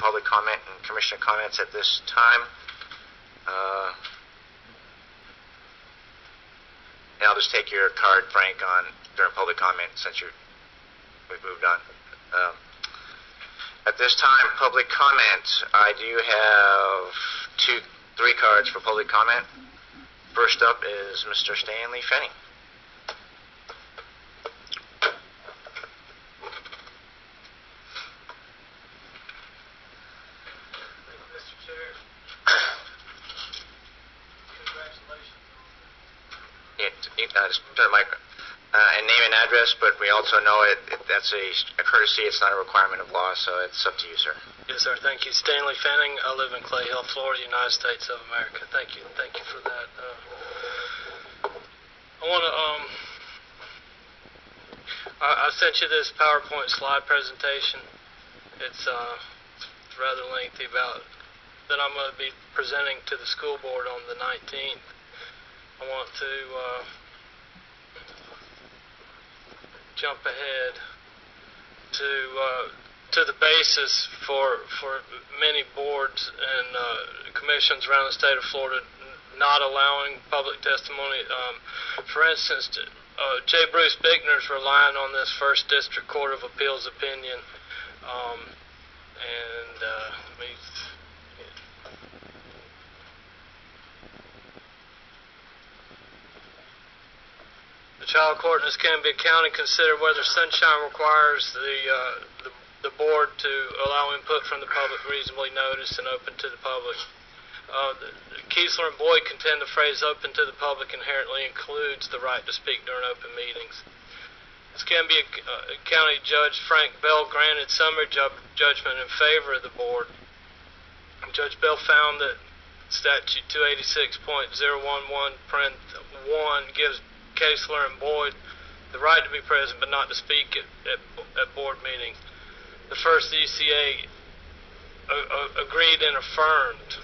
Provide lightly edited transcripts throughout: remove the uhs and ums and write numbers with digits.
public comment and commissioner comments at this time. And I'll just take your card, Frank, on during public comment since we've moved on. At this time, public comment. I do have three cards for public comment. First up is Mr. Stanley Fenning. Just turn the mic and name and address, but we also know that's a courtesy. It's not a requirement of law, so it's up to you, sir. Yes, sir. Thank you. Stanley Fanning. I live in Clay Hill, Florida, United States of America. Thank you. Thank you for that. I want to I sent you this PowerPoint slide presentation. It's rather lengthy that I'm going to be presenting to the school board on the 19th. I want to jump ahead to the basis for many boards and commissions around the state of Florida not allowing public testimony. For instance, J. Bruce Bickner's relying on this First District Court of Appeals opinion, the trial court in this Canby County considered whether sunshine requires the board to allow input from the public reasonably noticed and open to the public. Kiesler and Boyd contend the phrase open to the public inherently includes the right to speak during open meetings. This Canby County Judge Frank Bell granted summary judgment in favor of the board. Judge Bell found that Statute 286.011(1) gives Kiesler and Boyd the right to be present but not to speak at board meetings. The first ECA agreed and affirmed.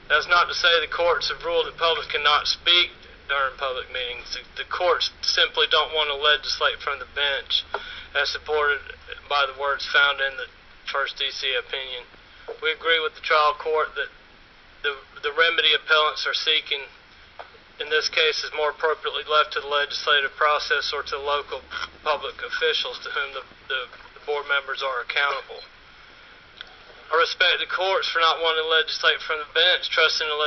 That's not to say the courts have ruled that public cannot speak during public meetings. The courts simply don't want to legislate from the bench as supported by the words found in the first ECA opinion. We agree with the trial court that the remedy appellants are seeking in this case is more appropriately left to the legislative process or to local public officials to whom the board members are accountable. I respect the courts for not wanting to legislate from the bench. Trusting the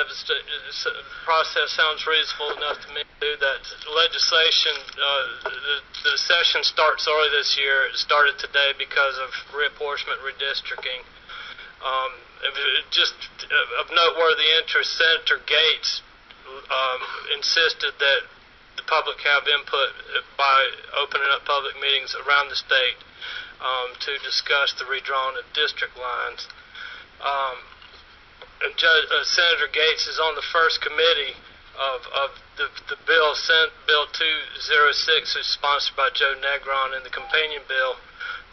process sounds reasonable enough to me to do that. Legislation, the session starts early this year. It started today because of reapportionment redistricting. Just of noteworthy interest, Senator Gates insisted that the public have input by opening up public meetings around the state to discuss the redrawing of district lines. Senator Gates is on the first committee of the bill, Bill 206, is sponsored by Joe Negron, and the companion bill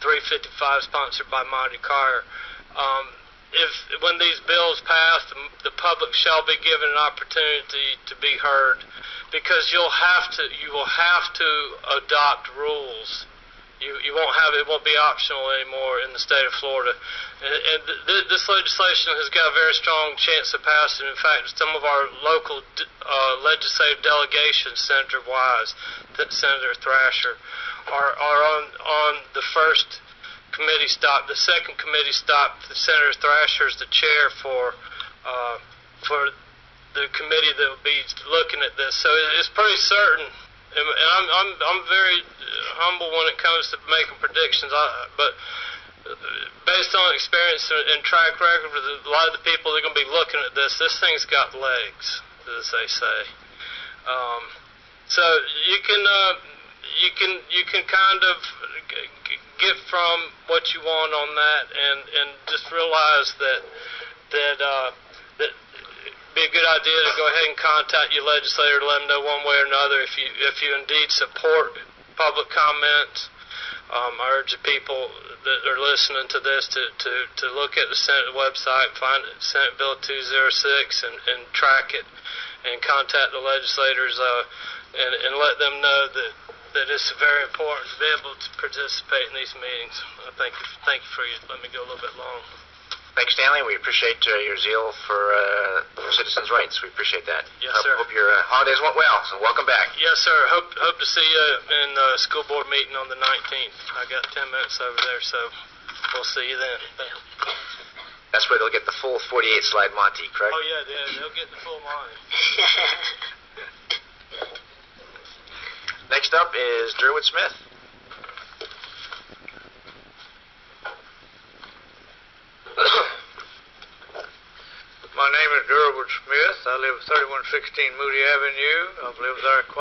355 sponsored by Monty Carr. When these bills pass, the public shall be given an opportunity to be heard, because you will have to adopt rules. You won't have it won't be optional anymore in the state of Florida, and this legislation has got a very strong chance of passing. In fact, some of our local legislative delegations, Senator Wise, Senator Thrasher, are on the first committee stop. The second committee stop, Senator Thrasher is the chair for the committee that will be looking at this. So it's pretty certain, and I'm very humble when it comes to making predictions. But based on experience and track record with a lot of the people that are going to be looking at this thing's got legs, as they say. So you can kind of get from what you want on that, and just realize that it'd be a good idea to go ahead and contact your legislator to let them know one way or another if you indeed support public comments. I urge the people that are listening to this to look at the Senate website, find Senate Bill 206, and track it, and contact the legislators and let them know that it's very important to be able to participate in these meetings. Thank you for letting me go a little bit long. Thanks, Stanley. We appreciate your zeal for citizens' rights. We appreciate that. Yes, sir. Hope your holidays went well, so welcome back. Yes, sir. Hope to see you in the school board meeting on the 19th. I got 10 minutes over there, so we'll see you then. That's where they'll get the full 48-slide Monty, correct? Oh, yeah, they'll get the full monty. Next up is Durwood Smith. My name is Durwood Smith. I live at 3116 Moody Avenue. I've lived there